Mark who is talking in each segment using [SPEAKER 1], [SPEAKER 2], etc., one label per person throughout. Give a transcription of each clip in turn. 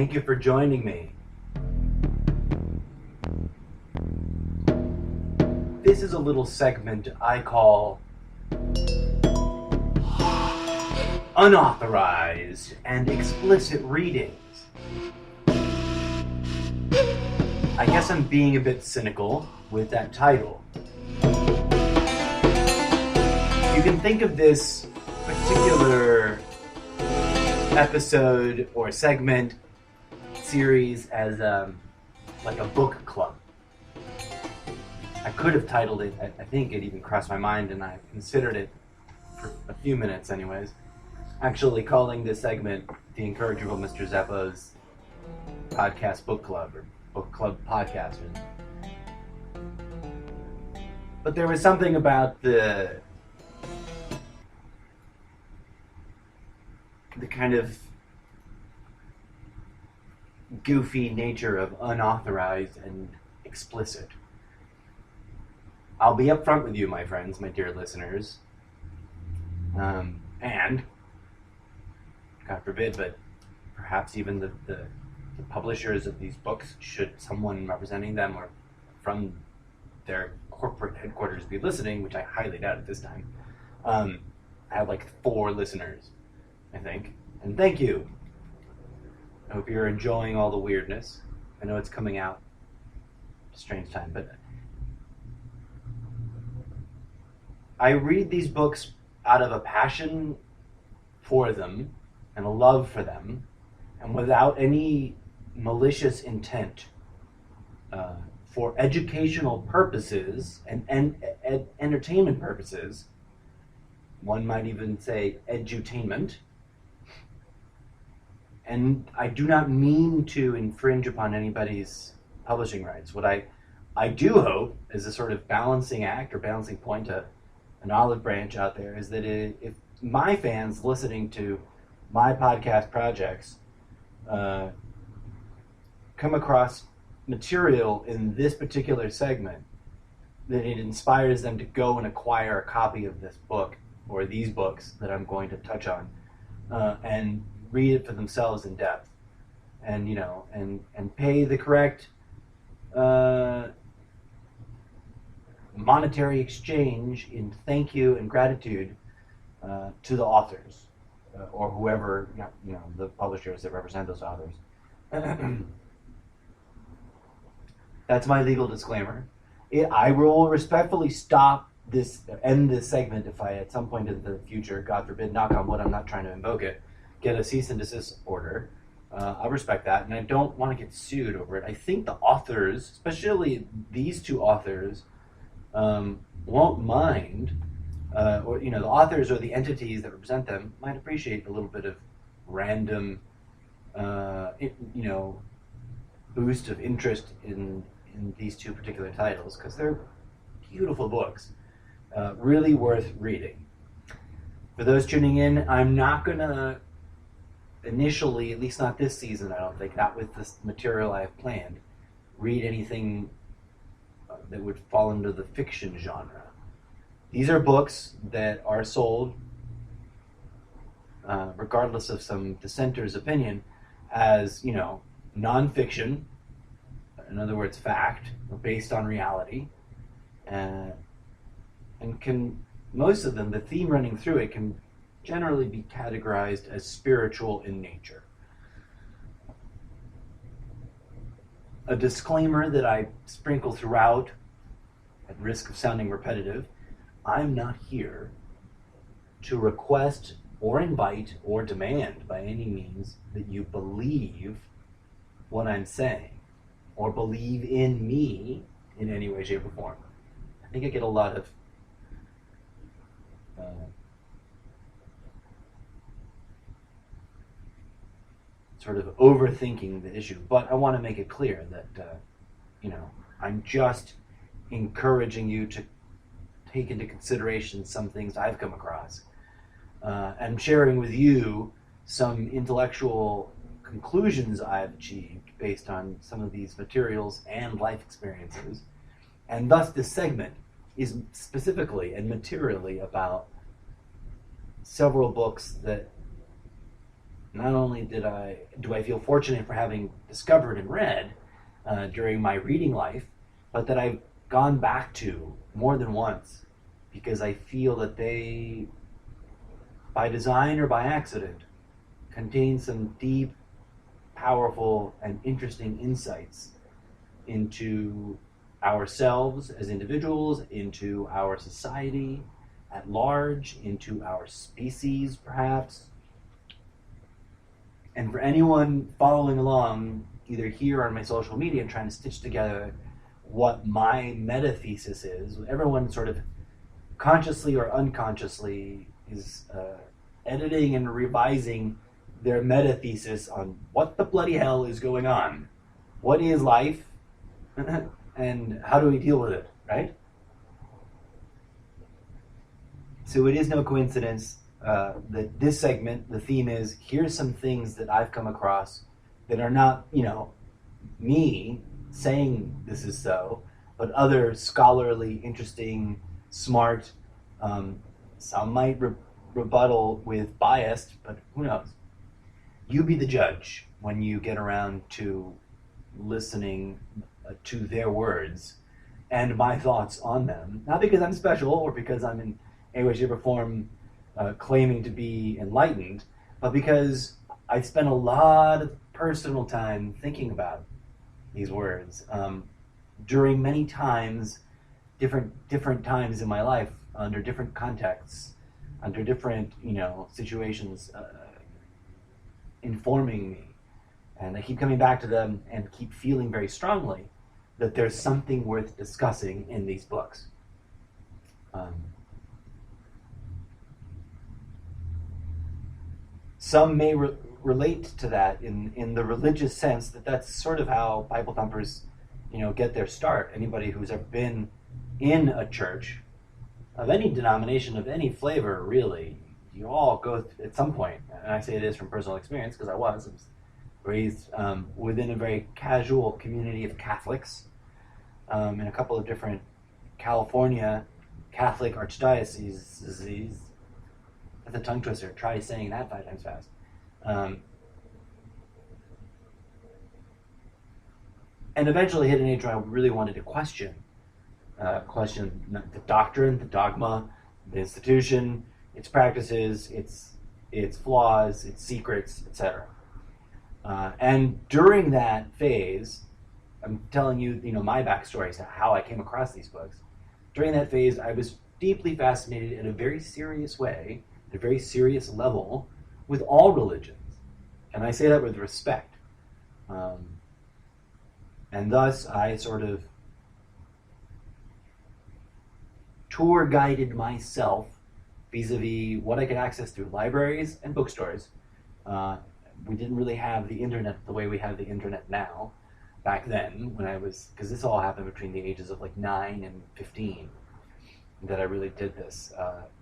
[SPEAKER 1] Thank you for joining me. This is a little segment I call Unauthorized and Explicit Readings. I guess I'm being a bit cynical with that title. You can think of this particular episode or segment series as like a book club. I could have titled it, I think it even crossed my mind, and I considered it for a few minutes anyways, actually calling this segment The Incorrigible Mr. Zeppo's Podcast Book Club, or Book Club Podcast. But there was something about the kind of goofy nature of unauthorized and explicit. I'll be upfront with you, my friends, my dear listeners, and, God forbid, but perhaps even the publishers of these books, should someone representing them or from their corporate headquarters be listening, which I highly doubt at this time. I have like 4 listeners, I think, and thank you. I hope you're enjoying all the weirdness. I know it's coming out at a strange time, but I read these books out of a passion for them and a love for them, and without any malicious intent, for educational purposes and entertainment purposes. One might even say edutainment. And I do not mean to infringe upon anybody's publishing rights. What I do hope is a sort of balancing act or balancing point, an olive branch out there, is that if my fans listening to my podcast projects come across material in this particular segment, that it inspires them to go and acquire a copy of this book or these books that I'm going to touch on, and read it for themselves in depth, and and pay the correct monetary exchange in thank you and gratitude to the authors, or whoever, the publishers that represent those authors. That's my legal disclaimer. I will respectfully end this segment if I, at some point in the future, God forbid, knock on wood, I'm not trying to invoke it, get a cease and desist order. I respect that, and I don't want to get sued over it. I think the authors, especially these 2 authors, won't mind, or the authors or the entities that represent them might appreciate a little bit of random, boost of interest in these 2 particular titles, because they're beautiful books, really worth reading. For those tuning in, I'm not gonna initially, at least not this season, I don't think, not with this material I have planned, read anything that would fall into the fiction genre. These are books that are sold, regardless of some dissenter's opinion, as, nonfiction, in other words, fact, or based on reality, and most of them, the theme running through it, can generally be categorized as spiritual in nature. A disclaimer that I sprinkle throughout, at risk of sounding repetitive: I'm not here to request or invite or demand by any means that you believe what I'm saying, or believe in me in any way, shape, or form. I think I get a lot of sort of overthinking the issue, but I want to make it clear that I'm just encouraging you to take into consideration some things I've come across, and sharing with you some intellectual conclusions I've achieved based on some of these materials and life experiences. And thus this segment is specifically and materially about several books that not only do I feel fortunate for having discovered and read during my reading life, but that I've gone back to more than once because I feel that they, by design or by accident, contain some deep, powerful, and interesting insights into ourselves as individuals, into our society at large, into our species, perhaps. And for anyone following along, either here or on my social media, trying to stitch together what my meta-thesis is, everyone sort of consciously or unconsciously is editing and revising their meta-thesis on what the bloody hell is going on. What is life? And how do we deal with it, right? So it is no coincidence that this segment, the theme is, here's some things that I've come across that are not, me saying this is so, but other scholarly, interesting, smart, some might rebuttal with biased, but who knows? You be the judge when you get around to listening to their words and my thoughts on them. Not because I'm special or because I'm in any way, shape, or form claiming to be enlightened, but because I spent a lot of personal time thinking about these words during many times, different times in my life, under different contexts, under different situations, informing me. And I keep coming back to them and keep feeling very strongly that there's something worth discussing in these books. Some may relate to that in the religious sense that's sort of how Bible thumpers, get their start. Anybody who's ever been in a church of any denomination, of any flavor, really, you all go at some point, and I say this from personal experience because I was raised within a very casual community of Catholics in a couple of different California Catholic archdioceses. That's a tongue twister. Try saying that 5 times fast. And eventually hit an age where I really wanted to question the doctrine, the dogma, the institution, its practices, its flaws, its secrets, etc. And during that phase, I'm telling you, my backstory as to how I came across these books. During that phase, I was deeply fascinated in a very serious way, at a very serious level, with all religions. And I say that with respect. And thus, I sort of tour guided myself vis-a-vis what I could access through libraries and bookstores. We didn't really have the internet the way we have the internet now. Back then, when I was, because this all happened between the ages of 9 and 15, that I really did this.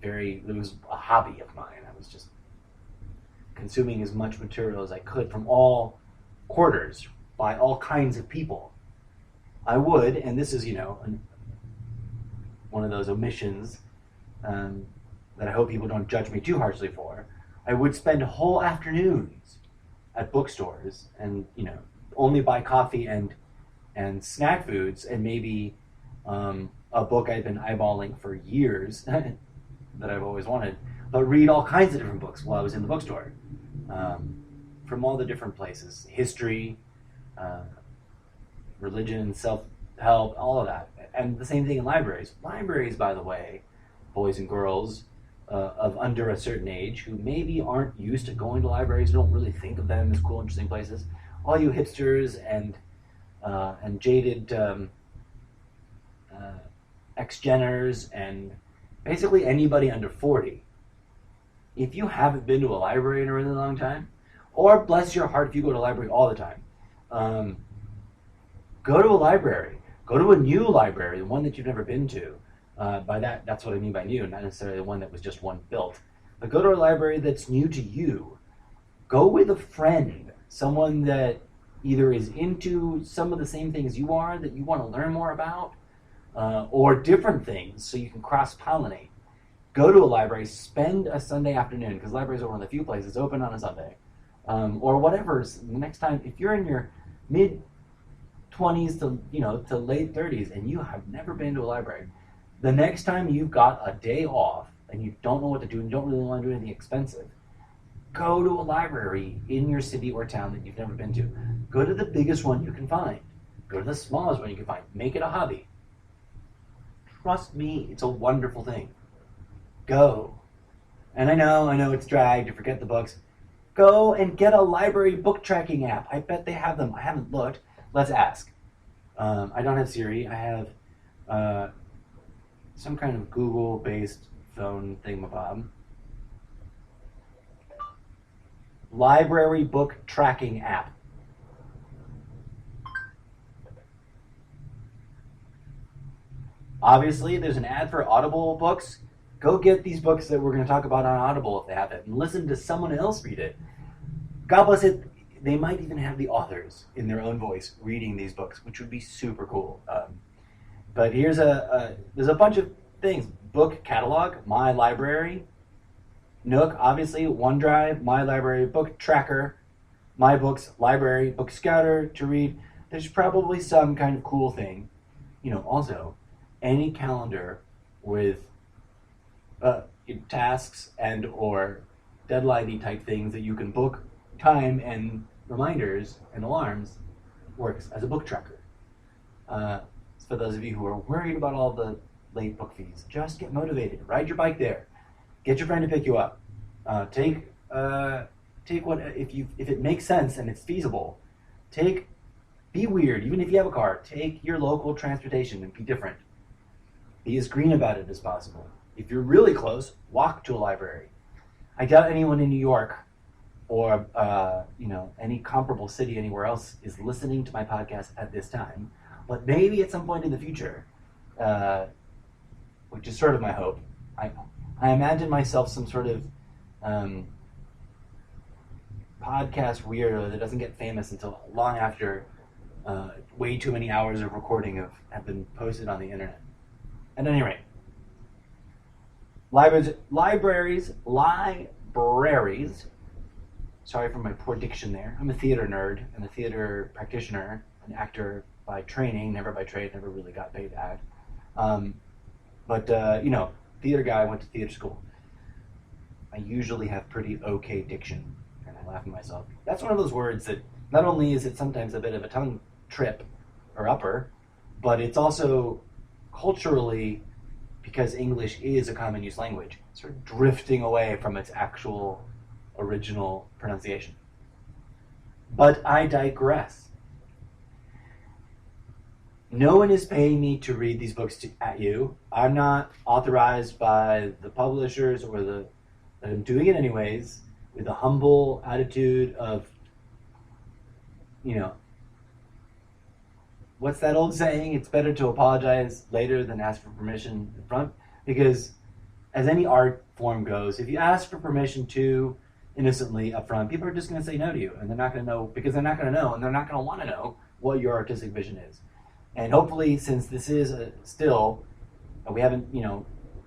[SPEAKER 1] It was a hobby of mine. I was just consuming as much material as I could from all quarters, by all kinds of people. I would, and this is, one of those omissions that I hope people don't judge me too harshly for, I would spend whole afternoons at bookstores and, only buy coffee and snack foods and maybe a book I've been eyeballing for years that I've always wanted, but read all kinds of different books while I was in the bookstore from all the different places, history, religion, self-help, all of that. And the same thing in libraries. Libraries, by the way, boys and girls of under a certain age who maybe aren't used to going to libraries, don't really think of them as cool, interesting places. All you hipsters and jaded ex-Genners and basically anybody under 40. If you haven't been to a library in a really long time, or bless your heart if you go to a library all the time, go to a library. Go to a new library, the one that you've never been to. By that's what I mean by new, not necessarily the one that was just one built. But go to a library that's new to you. Go with a friend, someone that either is into some of the same things you are that you want to learn more about, or different things so you can cross-pollinate. Go to a library, spend a Sunday afternoon, because libraries are one of the few places open on a Sunday, or whatever. The next time, if you're in your mid 20s to late 30s and you have never been to a library, the next time you've got a day off and you don't know what to do and you don't really want to do anything expensive, go to a library in your city or town that you've never been to. Go to the biggest one you can find. Go to the smallest one you can find. Make it a hobby. Trust me, it's a wonderful thing. Go. And I know it's drag to forget the books. Go and get a library book tracking app. I bet they have them. I haven't looked. Let's ask. I don't have Siri. I have some kind of Google-based phone thingamabob. Library book tracking app. Obviously, there's an ad for Audible books. Go get these books that we're going to talk about on Audible if they have it, and listen to someone else read it. God bless it. They might even have the authors in their own voice reading these books, which would be super cool. But here's there's a bunch of things. Book catalog, My Library, Nook, obviously, OneDrive, My Library, Book Tracker, My Books, Library, Book Scouter to read. There's probably some kind of cool thing. Also, any calendar with tasks and or deadline-y type things that you can book time and reminders and alarms works as a book tracker. For those of you who are worried about all the late book fees, just get motivated. Ride your bike there. Get your friend to pick you up. Take what if it makes sense and it's feasible. Be weird. Even if you have a car, take your local transportation and be different. Be as green about it as possible. If you're really close, walk to a library. I doubt anyone in New York or any comparable city anywhere else is listening to my podcast at this time, but maybe at some point in the future, which is sort of my hope. I imagine myself some sort of podcast weirdo that doesn't get famous until long after way too many hours of recording have been posted on the internet. At any rate, libraries, sorry for my poor diction there. I'm a theater nerd and a theater practitioner, an actor by training, never by trade, never really got paid to act. But theater guy, went to theater school. I usually have pretty okay diction, and I laugh at myself. That's one of those words that not only is it sometimes a bit of a tongue trip or upper, but it's also culturally, because English is a common use language, sort of drifting away from its actual original pronunciation. But I digress. No one is paying me to read these books at you. I'm not authorized by the publishers or that I'm doing it anyways with a humble attitude of, what's that old saying? It's better to apologize later than ask for permission in front. Because as any art form goes, if you ask for permission too innocently up front, people are just going to say no to you. And they're not going to know, because they're not going to know, and they're not going to want to know what your artistic vision is. And hopefully, since this is still, we haven't,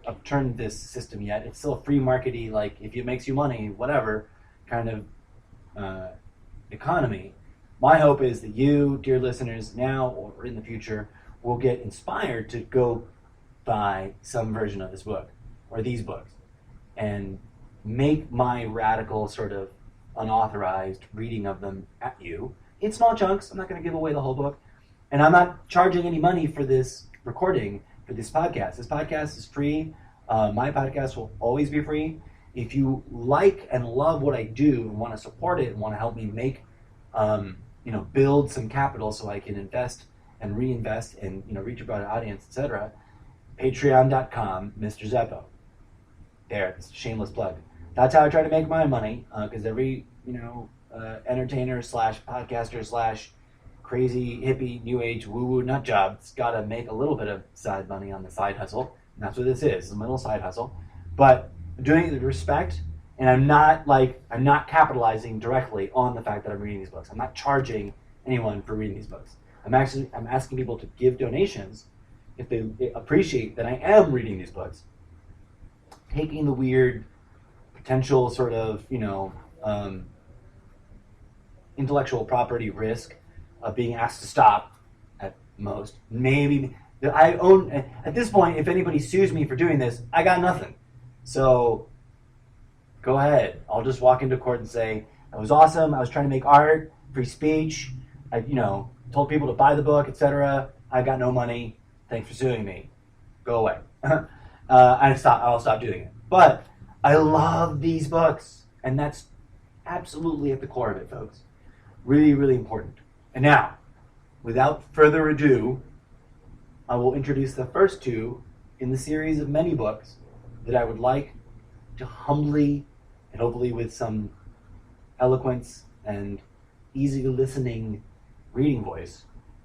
[SPEAKER 1] upturned this system yet, it's still a free markety, like, if it makes you money, whatever, kind of economy. My hope is that you, dear listeners, now or in the future, will get inspired to go buy some version of this book, or these books, and make my radical sort of unauthorized reading of them at you in small chunks. I'm not going to give away the whole book. And I'm not charging any money for this recording, for this podcast. This podcast is free. My podcast will always be free. If you like and love what I do and want to support it and want to help me make, build some capital so I can invest and reinvest and, reach a broader audience, etc., patreon.com, Mr. Zeppo. There, it's a shameless plug. That's how I try to make my money, because every, entertainer / podcaster / crazy hippie new age woo-woo nut job's got to make a little bit of side money on the side hustle. And that's what this is, a little side hustle. But I'm doing it with respect, and I'm not capitalizing directly on the fact that I'm reading these books. I'm not charging anyone for reading these books. I'm asking people to give donations if they appreciate that I am reading these books, taking the weird potential sort of intellectual property risk of being asked to stop at most. Maybe I own, at this point, if anybody sues me for doing this, I got nothing. So go ahead. I'll just walk into court and say, it was awesome. I was trying to make art, free speech. I, told people to buy the book, etc. I got no money. Thanks for suing me. Go away. I'll stop doing it. But I love these books, and that's absolutely at the core of it, folks. Really, really important. And now, without further ado, I will introduce the first two in the series of many books that I would like to humbly, and hopefully with some eloquence and easy listening reading voice,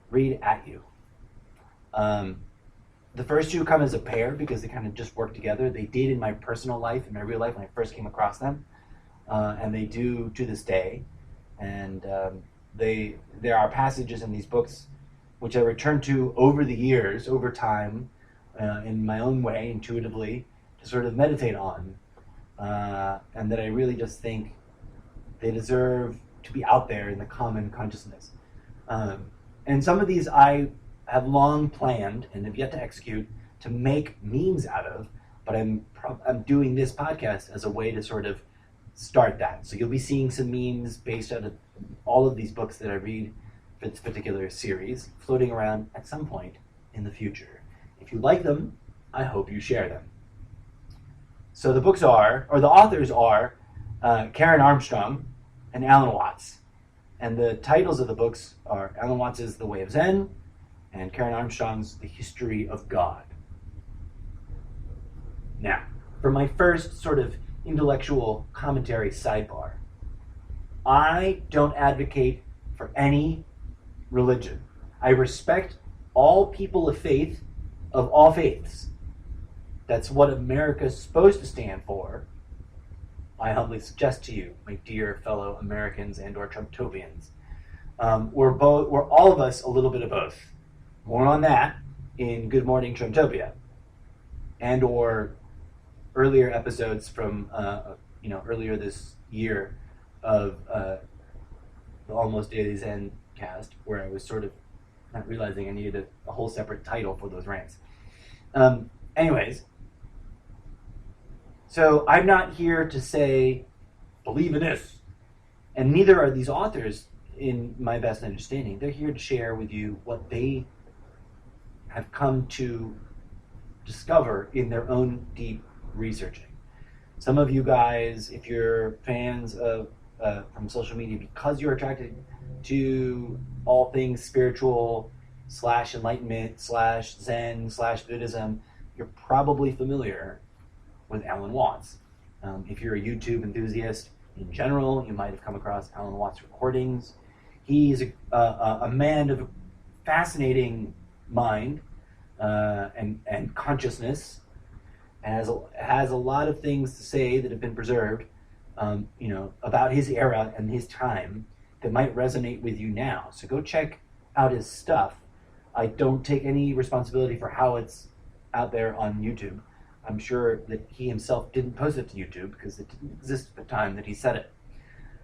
[SPEAKER 1] read at you. The first two come as a pair because they kind of just work together. They did in my personal life, in my real life when I first came across them, and they do to this day. And there are passages in these books which I return to over the years, over time, in my own way, intuitively, to sort of meditate on, and that I really just think they deserve to be out there in the common consciousness. And some of these I have long planned and have yet to execute to make memes out of, but I'm doing this podcast as a way to sort of start that. So you'll be seeing some memes based out of all of these books that I read for this particular series floating around at some point in the future. If you like them, I hope you share them. So the authors are Karen Armstrong and Alan Watts. And the titles of the books are Alan Watts' The Way of Zen and Karen Armstrong's The History of God. Now, for my first sort of intellectual commentary sidebar, I don't advocate for any religion. I respect all people of faith, of all faiths. That's what America's supposed to stand for. I humbly suggest to you, my dear fellow Americans and or Trumptopians, we're all of us a little bit of both. More on that in Good Morning Trumptopia, and or earlier episodes from earlier this year of the Almost Daily ZenCast, where I was sort of not realizing I needed a whole separate title for those rants. Anyways. So I'm not here to say, believe in this. And neither are these authors, in my best understanding. They're here to share with you what they have come to discover in their own deep researching. Some of you guys, if you're fans of from social media, because you're attracted to all things spiritual / enlightenment / Zen / Buddhism, you're probably familiar with Alan Watts. If you're a YouTube enthusiast in general, you might have come across Alan Watts recordings. He's a man of fascinating mind and consciousness, has a lot of things to say that have been preserved, about his era and his time that might resonate with you now. So go check out his stuff. I don't take any responsibility for how it's out there on YouTube. I'm sure that he himself didn't post it to YouTube because it didn't exist at the time that he said it.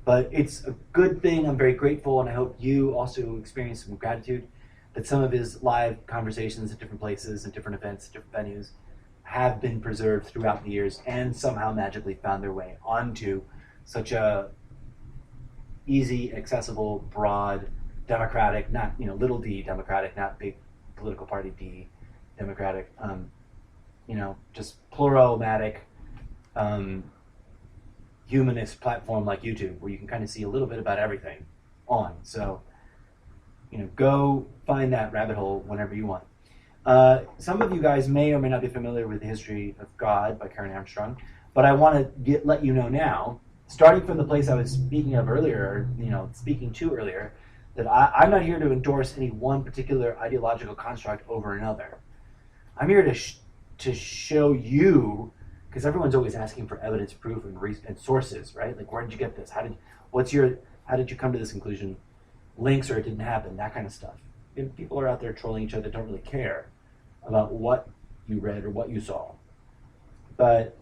[SPEAKER 1] But it's a good thing. I'm very grateful, and I hope you also experience some gratitude that some of his live conversations at different places and different events, different venues, have been preserved throughout the years and somehow magically found their way onto such a easy, accessible, broad, democratic, not little d democratic, not big political party D democratic, just pluralistic, humanist platform like YouTube, where you can kind of see a little bit about everything on. So, go find that rabbit hole whenever you want. Some of you guys may or may not be familiar with The History of God by Karen Armstrong, but I want to let you know now, starting from the place I was speaking of earlier, speaking to earlier, that I'm not here to endorse any one particular ideological construct over another. I'm here to show you, because everyone's always asking for evidence, proof, and sources, right? Like, where did you get this? How did you come to this conclusion? Links, or it didn't happen, that kind of stuff. And people are out there trolling each other, don't really care about what you read or what you saw. But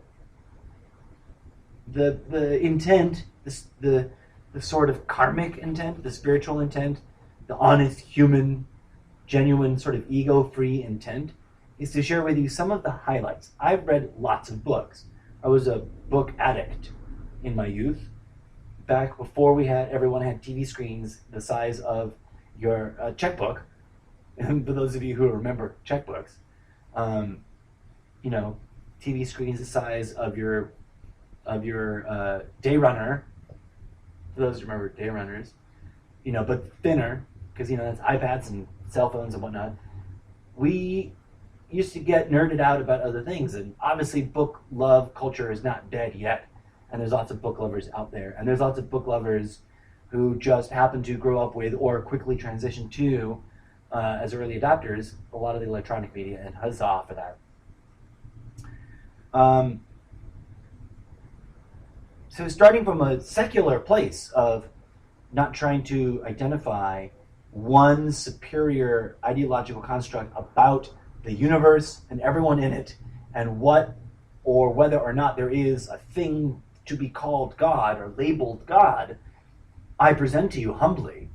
[SPEAKER 1] the intent, the the sort of karmic intent, the spiritual intent, the honest, human, genuine, sort of ego-free intent, is to share with you some of the highlights. I've read lots of books. I was a book addict in my youth, back before everyone had TV screens the size of your checkbook. And for those of you who remember checkbooks, TV screens the size of your day runner. For those who remember day runners, but thinner, because that's iPads and cell phones and whatnot. We used to get nerded out about other things, and obviously book love culture is not dead yet, and there's lots of book lovers out there, and there's lots of book lovers who just happen to grow up with or quickly transition to, as early adopters, a lot of the electronic media, and huzzah for that. So starting from a secular place of not trying to identify one superior ideological construct about the universe and everyone in it, and what or whether or not there is a thing to be called God or labeled God, I present to you humbly,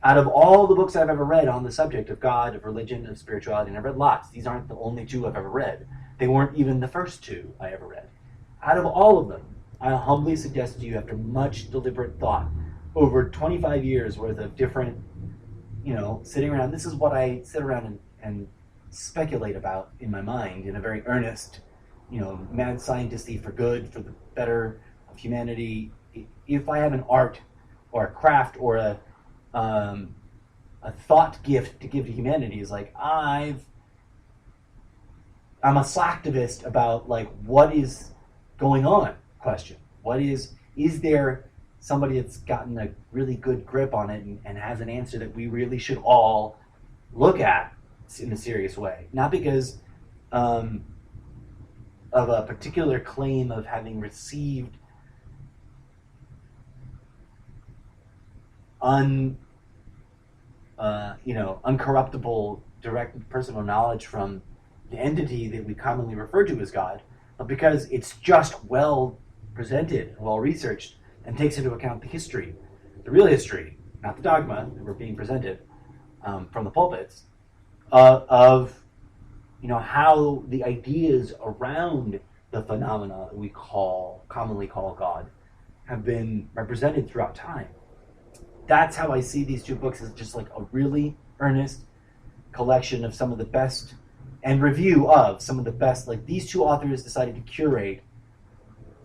[SPEAKER 1] out of all the books I've ever read on the subject of God, of religion, of spirituality, and I've read lots. These aren't the only two I've ever read. They weren't even the first two I ever read. Out of all of them, I humbly suggest to you, after much deliberate thought, over 25 years worth of different, sitting around, this is what I sit around and speculate about in my mind in a very earnest, mad scientist-y, for good, for the better of humanity. If I have an art or a craft or a thought gift to give to humanity, is like I'm a slacktivist about what is going on question. What is there somebody that's gotten a really good grip on it and has an answer that we really should all look at in a serious way? Not because of a particular claim of having received uncorruptible direct personal knowledge from the entity that we commonly refer to as God, but because it's just well presented, well researched, and takes into account the history, the real history, not the dogma that we're being presented from the pulpits, of how the ideas around the phenomena that we commonly call God have been represented throughout time. That's how I see these two books, as just like a really earnest collection of some of the best, and review of some of the best, these two authors decided to curate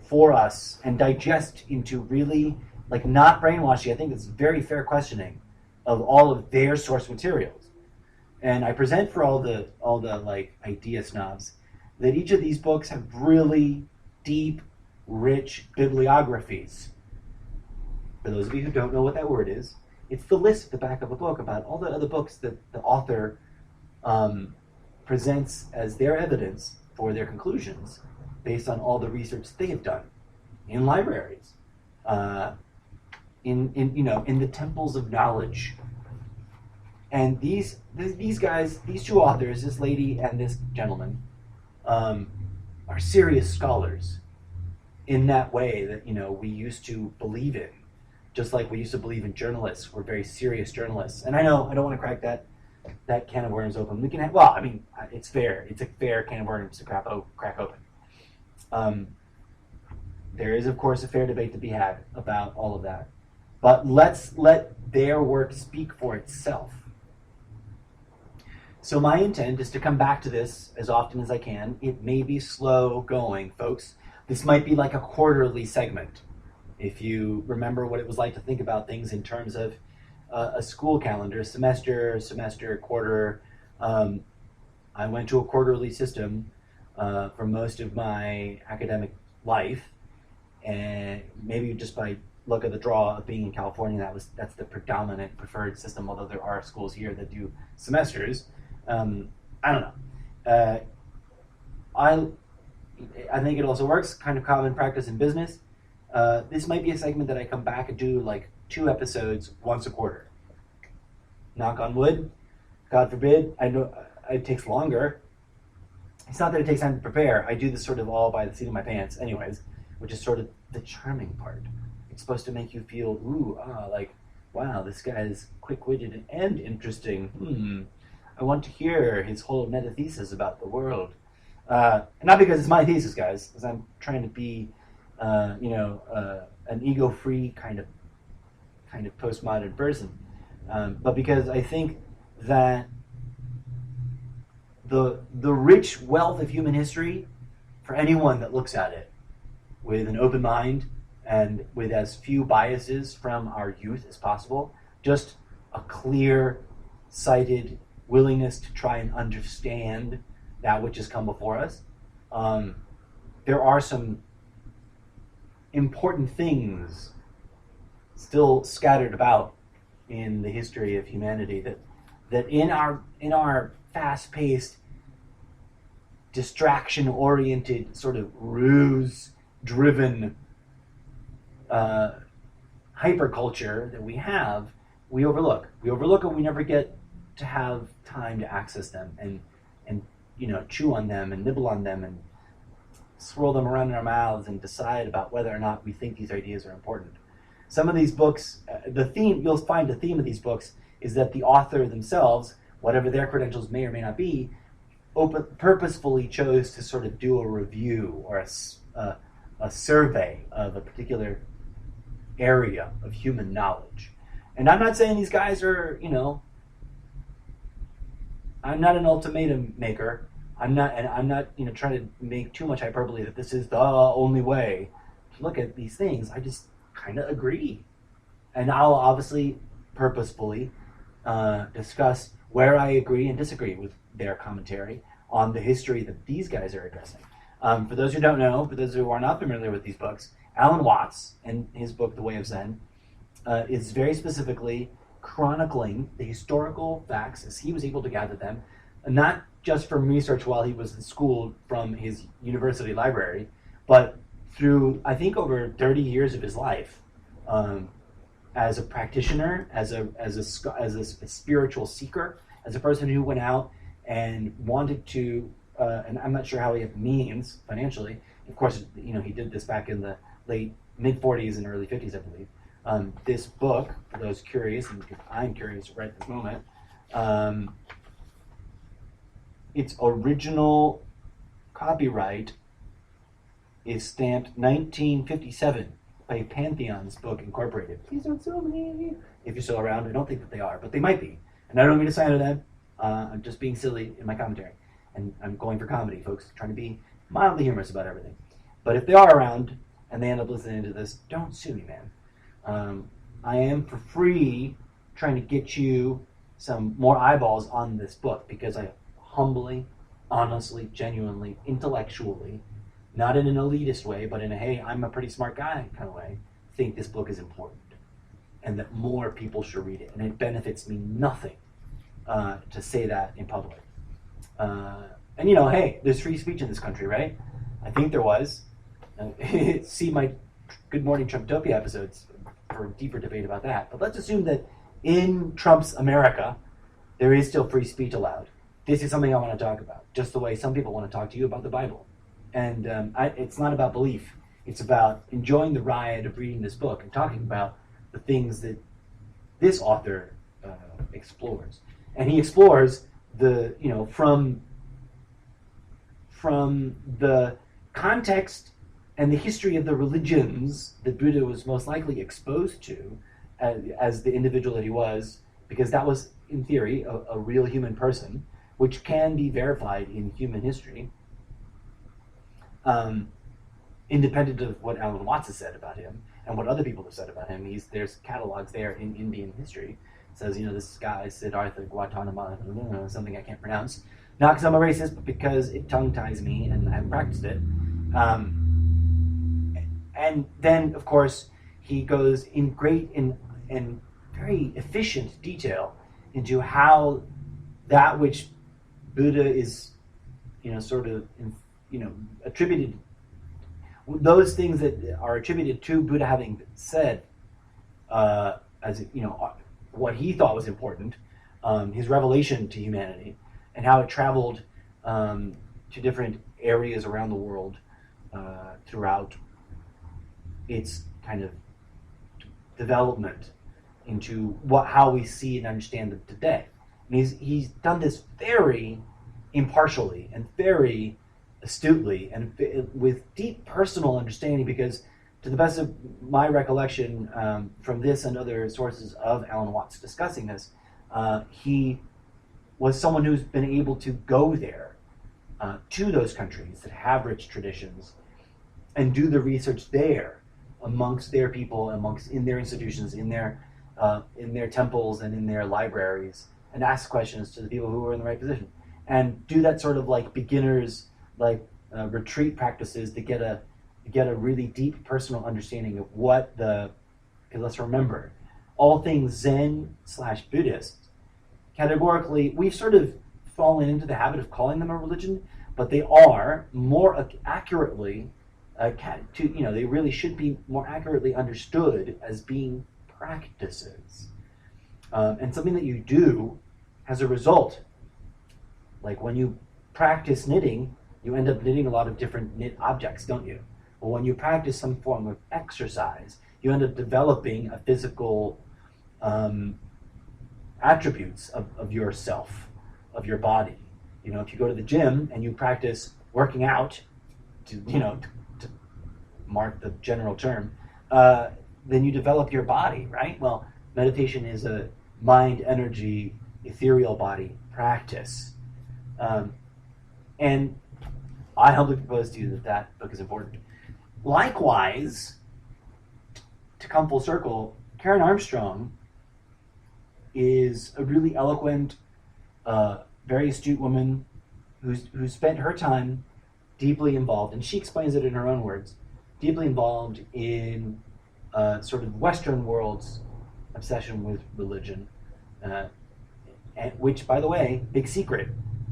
[SPEAKER 1] for us and digest into really, not brainwashing. I think it's very fair questioning of all of their source materials. And I present for all the idea snobs that each of these books have really deep, rich bibliographies. For those of you who don't know what that word is, it's the list at the back of a book about all the other books that the author presents as their evidence for their conclusions based on all the research they have done in libraries, in the temples of knowledge. And these guys, these two authors, this lady and this gentleman, are serious scholars in that way that we used to believe in, just like we used to believe in journalists. We're very serious journalists. And I know I don't want to crack that can of worms open. We can have, it's fair. It's a fair can of worms to crack open. There is, of course, a fair debate to be had about all of that. But let's let their work speak for itself. So my intent is to come back to this as often as I can. It may be slow going, folks. This might be like a quarterly segment. If you remember what it was like to think about things in terms of a school calendar, semester, quarter. I went to a quarterly system for most of my academic life, and maybe just by luck of the draw of being in California, that's the predominant preferred system, although there are schools here that do semesters. I don't know. I think it also works, kind of common practice in business. This might be a segment that I come back and do 2 episodes once a quarter. Knock on wood. God forbid. I know it takes longer. It's not that it takes time to prepare. I do this sort of all by the seat of my pants anyways, which is sort of the charming part. it's supposed to make you feel, like, wow, this guy is quick-witted and interesting. I want to hear his whole meta-thesis about the world. Not because it's my thesis, guys, because I'm trying to be, an ego-free kind of postmodern person, but because I think that the rich wealth of human history, for anyone that looks at it with an open mind and with as few biases from our youth as possible, just a clear-sighted willingness to try and understand that which has come before us, there are some important things still scattered about in the history of humanity that in our fast-paced, distraction-oriented, sort of ruse-driven hyperculture that we have, we overlook. We overlook and we never get to have time to access them and chew on them and nibble on them and swirl them around in our mouths and decide about whether or not we think these ideas are important. Some of these books, you'll find the theme of these books is that the author themselves, whatever their credentials may or may not be, purposefully chose to sort of do a review or a survey of a particular area of human knowledge. And I'm not saying these guys are, I'm not an ultimatum maker. I'm not trying to make too much hyperbole that this is the only way to look at these things. I just kind of agree. And I'll obviously purposefully discuss where I agree and disagree with their commentary on the history that these guys are addressing. For those who don't know, for those who are not familiar with these books, Alan Watts, in his book, The Way of Zen, is very specifically chronicling the historical facts as he was able to gather them, not just from research while he was in school from his university library, but through, I think, over 30 years of his life as a practitioner, as a spiritual seeker, as a person who went out and wanted to, and I'm not sure how he had means financially. Of course, he did this back in the mid-40s and early 50s, I believe. This book, for those curious, and I'm curious right at this moment, its original copyright is stamped 1957 by Pantheon's Book Incorporated. Please don't sue me. If you're still around, I don't think that they are, but they might be. And I don't mean to slander them. I'm just being silly in my commentary. And I'm going for comedy, folks, trying to be mildly humorous about everything. But if they are around and they end up listening to this, don't sue me, man. I am for free trying to get you some more eyeballs on this book because I humbly, honestly, genuinely, intellectually, not in an elitist way, but in a, hey, I'm a pretty smart guy kind of way, think this book is important and that more people should read it. And it benefits me nothing to say that in public. And hey, there's free speech in this country, right? I think there was. See my Good Morning Trumptopia episodes for a deeper debate about that. But let's assume that in Trump's America, there is still free speech allowed. This is something I want to talk about, just the way some people want to talk to you about the Bible. And it's not about belief. It's about enjoying the ride of reading this book and talking about the things that this author explores. And he explores the, from the context and the history of the religions that Buddha was most likely exposed to as the individual that he was, because that was, in theory, a real human person, which can be verified in human history, independent of what Alan Watts has said about him and what other people have said about him. There's catalogs there in Indian history. It says, this guy, Siddhartha Gautama, something I can't pronounce. Not because I'm a racist, but because it tongue-ties me and I haven't practiced it. And then, of course, he goes in great and very efficient detail into how that which Buddha is, attributed, those things that are attributed to Buddha having said, what he thought was important, his revelation to humanity, and how it traveled to different areas around the world throughout its kind of development into how we see and understand them today. And he's done this very impartially and very astutely and with deep personal understanding, because to the best of my recollection from this and other sources of Alan Watts discussing this, he was someone who's been able to go there to those countries that have rich traditions and do the research there amongst their people, in their institutions, in their temples and in their libraries, and ask questions to the people who are in the right position, and do that sort of like beginners retreat practices to get a really deep personal understanding of what because let's remember, all things Zen/Buddhist, categorically, we've sort of fallen into the habit of calling them a religion, but they are more accurately, they really should be more accurately understood as being practices, and something that you do as a result. Like when you practice knitting, you end up knitting a lot of different knit objects, don't you? Or when you practice some form of exercise, you end up developing a physical attributes of yourself, of your body. If you go to the gym and you practice working out, to mark the general term, then you develop your body, right? Well, meditation is a mind, energy, ethereal body practice. And I humbly propose to you that book is important. Likewise, to come full circle, Karen Armstrong is a really eloquent, very astute woman who spent her time deeply involved, and she explains it in her own words, deeply involved in sort of Western world's obsession with religion, and which, by the way, big secret,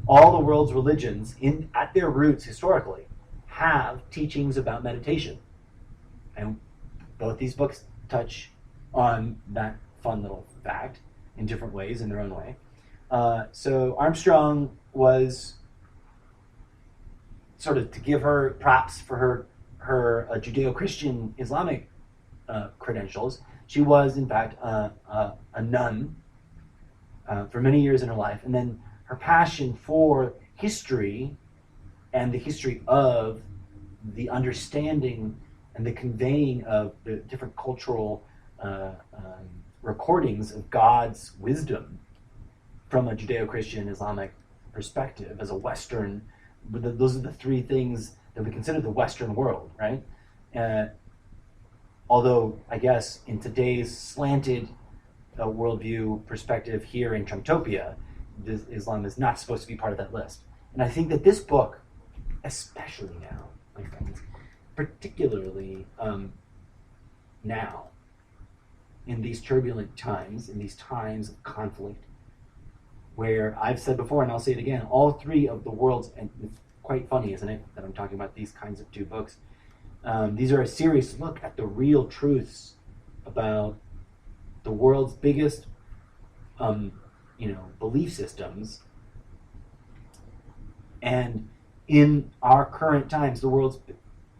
[SPEAKER 1] all the world's religions, at their roots historically, have teachings about meditation. And both these books touch on that fun little fact in different ways, in their own way. So Armstrong was, sort of to give her props for her Judeo-Christian Islamic credentials, she was in fact a nun for many years in her life, and then her passion for history and the history of the understanding and the conveying of the different cultural recordings of God's wisdom from a Judeo-Christian Islamic perspective as a Western. Those are the three things that we consider the Western world, right? Although, I guess, in today's slanted worldview perspective here in Trumptopia, Islam is not supposed to be part of that list. And I think that this book, especially now, my friends, particularly now, in these turbulent times, in these times of conflict, where I've said before, and I'll say it again, all three of the world's, and it's quite funny, isn't it, that I'm talking about these kinds of two books. These are a serious look at the real truths about the world's biggest, belief systems. And in our current times, the world's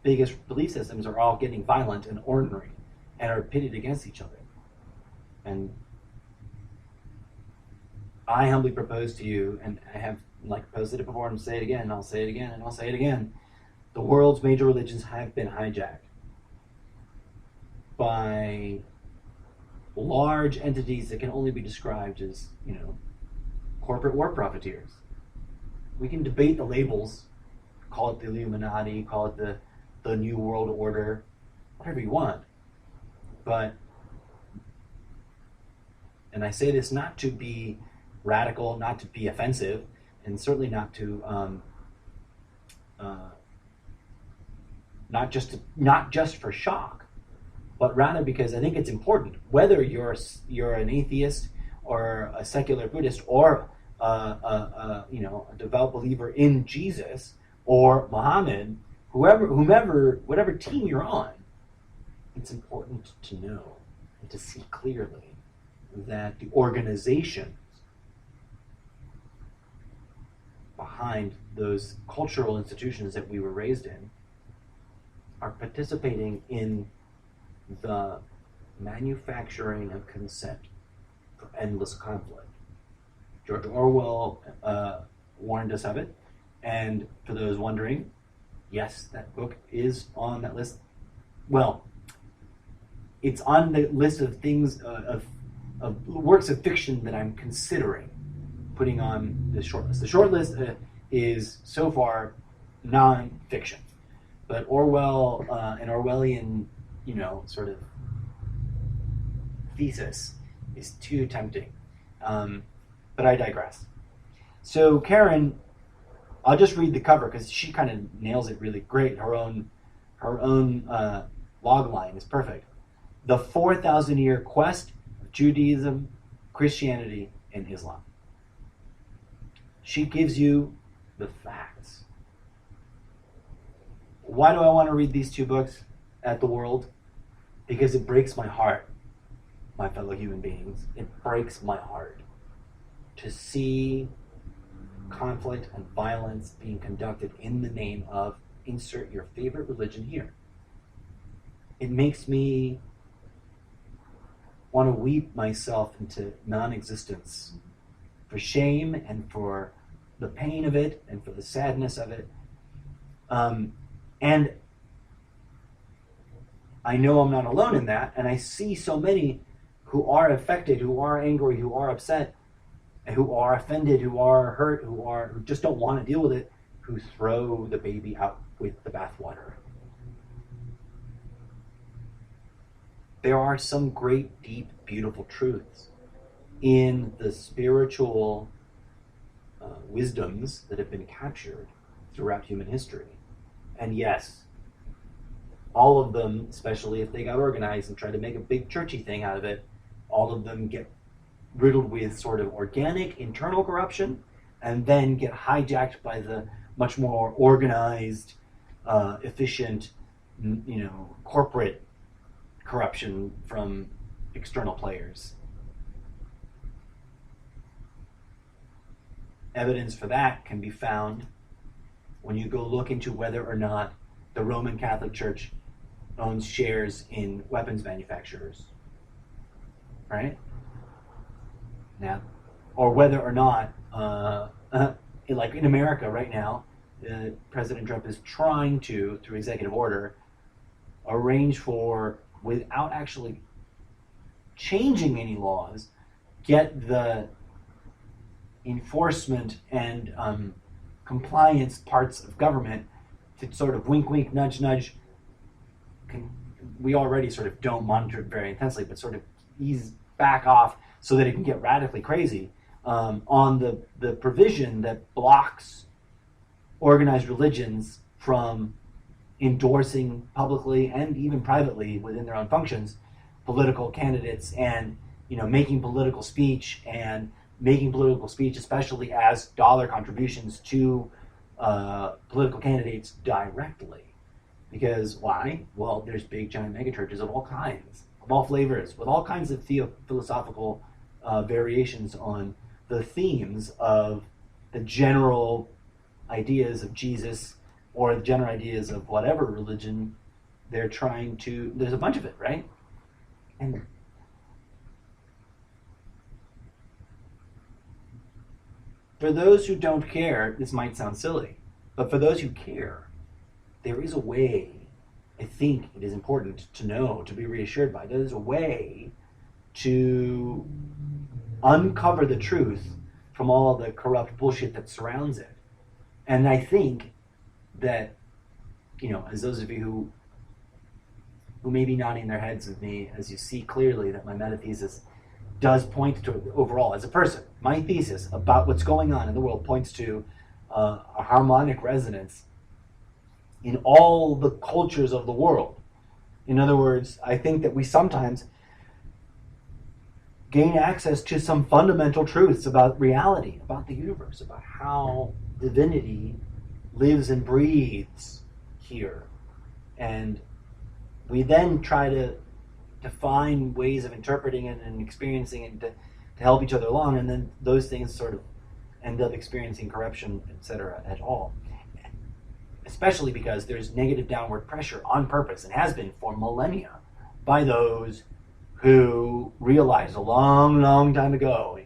[SPEAKER 1] biggest belief systems are all getting violent and ornery and are pitted against each other. And I humbly propose to you, and I have posted it before, and I'll say it again, and I'll say it again, and I'll say it again. The world's major religions have been hijacked by large entities that can only be described as, corporate war profiteers. We can debate the labels, call it the Illuminati, call it the New World Order, whatever you want. But, and I say this not to be radical, not to be offensive, and certainly not to not just for shock, but rather because I think it's important, whether you're an atheist or a secular Buddhist or a devout believer in Jesus or Muhammad, whomever, whatever team you're on. It's important to know and to see clearly that the organizations behind those cultural institutions that we were raised in are participating in the manufacturing of consent for endless conflict. George Orwell warned us of it, and for those wondering, yes, that book is on that list. Well, it's on the list of things of works of fiction that I'm considering putting on the short list. The short list is so far non-fiction, but Orwell, an Orwellian, sort of thesis is too tempting. But I digress. So Karen, I'll just read the cover because she kind of nails it really great. Her own log line is perfect. The 4,000-year quest of Judaism, Christianity, and Islam. She gives you the facts. Why do I want to read these two books at the world? Because it breaks my heart, my fellow human beings. It breaks my heart to see conflict and violence being conducted in the name of insert your favorite religion here. It makes me want to weep myself into non-existence for shame and for the pain of it and for the sadness of it. And I know I'm not alone in that, and I see so many who are affected, who are angry, who are upset, and who are offended, who are hurt, who just don't want to deal with it, who throw the baby out with the bathwater. There are some great, deep, beautiful truths in the spiritual wisdoms that have been captured throughout human history. And yes, all of them, especially if they got organized and tried to make a big churchy thing out of it, all of them get riddled with sort of organic internal corruption and then get hijacked by the much more organized, efficient, corporate corruption from external players. Evidence for that can be found when you go look into whether or not the Roman Catholic Church owns shares in weapons manufacturers, right? Now, or whether or not, like in America right now, President Trump is trying to, through executive order, arrange for, without actually changing any laws, get the enforcement and compliance parts of government to sort of wink, wink, nudge, nudge. We already sort of don't monitor it very intensely, but sort of ease back off so that it can get radically crazy on the provision that blocks organized religions from endorsing publicly and even privately within their own functions political candidates and making political speech especially as dollar contributions to political candidates directly. Because why? Well, there's big giant megachurches of all kinds, of all flavors, with all kinds of philosophical variations on the themes of the general ideas of Jesus or the general ideas of whatever religion they're trying to. There's a bunch of it, right? And for those who don't care, this might sound silly, but for those who care, there is a way, I think it is important to know, to be reassured by, there is a way to uncover the truth from all the corrupt bullshit that surrounds it. And I think that, as those of you who may be nodding their heads with me, as you see clearly that my metathesis does point to, overall, as a person, my thesis about what's going on in the world points to a harmonic resonance in all the cultures of the world. In other words, I think that we sometimes gain access to some fundamental truths about reality, about the universe, about how divinity lives and breathes here. And we then try to find ways of interpreting it and experiencing it to help each other along, and then those things sort of end up experiencing corruption, etc. at all. Especially because there's negative downward pressure on purpose, and has been for millennia, by those who realized a long, long time ago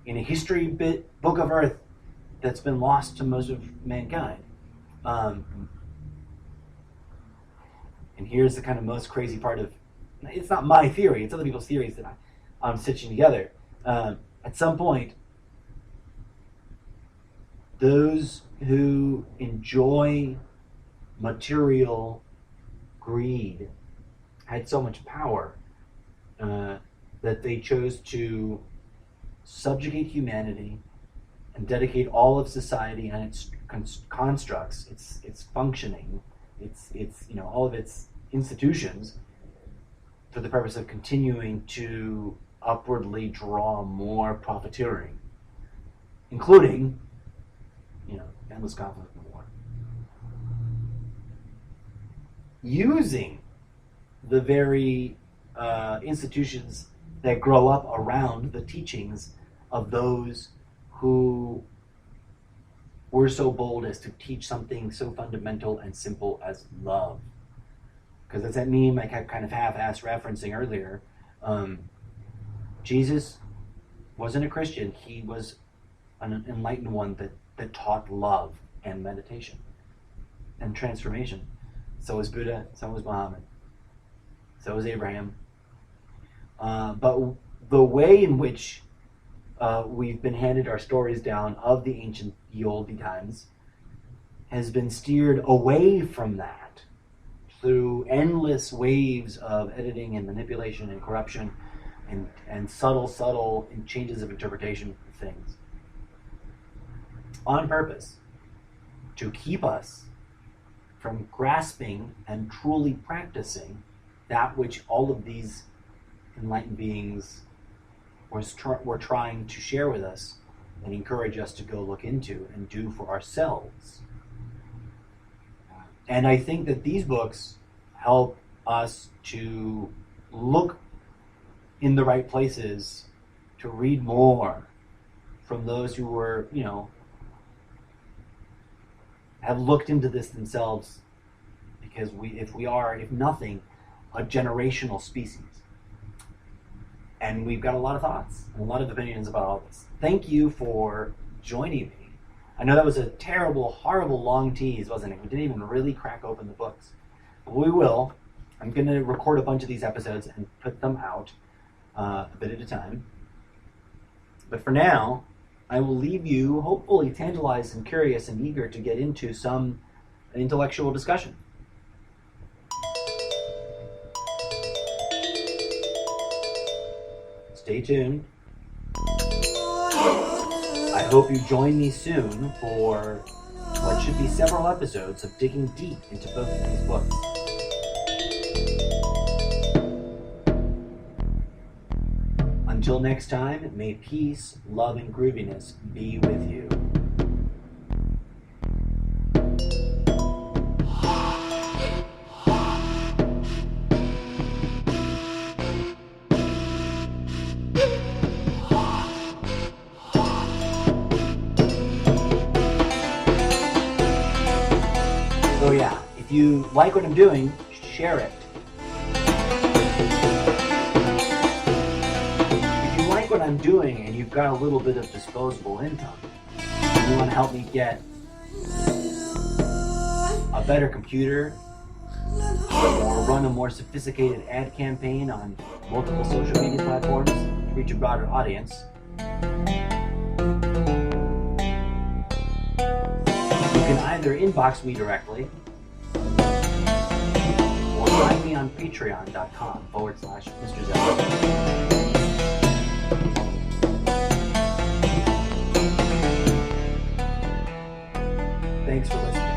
[SPEAKER 1] in a history book of Earth that's been lost to most of mankind. And here's the kind of most crazy part of, it's not my theory, it's other people's theories that I'm stitching together. At some point, those who enjoy material greed had so much power that they chose to subjugate humanity and dedicate all of society and its constructs, its functioning, its all of its institutions, for the purpose of continuing to upwardly draw more profiteering, including, endless conflict and war. Using the very institutions that grow up around the teachings of those who were so bold as to teach something so fundamental and simple as love. Because that's that meme I kept kind of half-ass referencing earlier. Jesus wasn't a Christian. He was an enlightened one that taught love and meditation and transformation. So was Buddha, so was Muhammad, so was Abraham. But the way in which we've been handed our stories down of the ancient ye olde times has been steered away from that through endless waves of editing and manipulation and corruption and subtle changes of interpretation of things, on purpose, to keep us from grasping and truly practicing that which all of these enlightened beings were trying to share with us and encourage us to go look into and do for ourselves. And I think that these books help us to look in the right places, to read more from those who were, have looked into this themselves, because if nothing, a generational species. And we've got a lot of thoughts and a lot of opinions about all this. Thank you for joining me. I know that was a terrible, horrible long tease, wasn't it? We didn't even really crack open the books. But we will. I'm going to record a bunch of these episodes and put them out a bit at a time. But for now, I will leave you hopefully tantalized and curious and eager to get into some intellectual discussion. Stay tuned. I hope you join me soon for what should be several episodes of digging deep into both of these books. Until next time, may peace, love, and grooviness be with you. So yeah, if you like what I'm doing, share it. If you like what I'm doing and you've got a little bit of disposable income, and you want to help me get a better computer or run a more sophisticated ad campaign on multiple social media platforms to reach a broader audience, you can either inbox me directly or find me on patreon.com/Mr. Zen. Thanks for listening.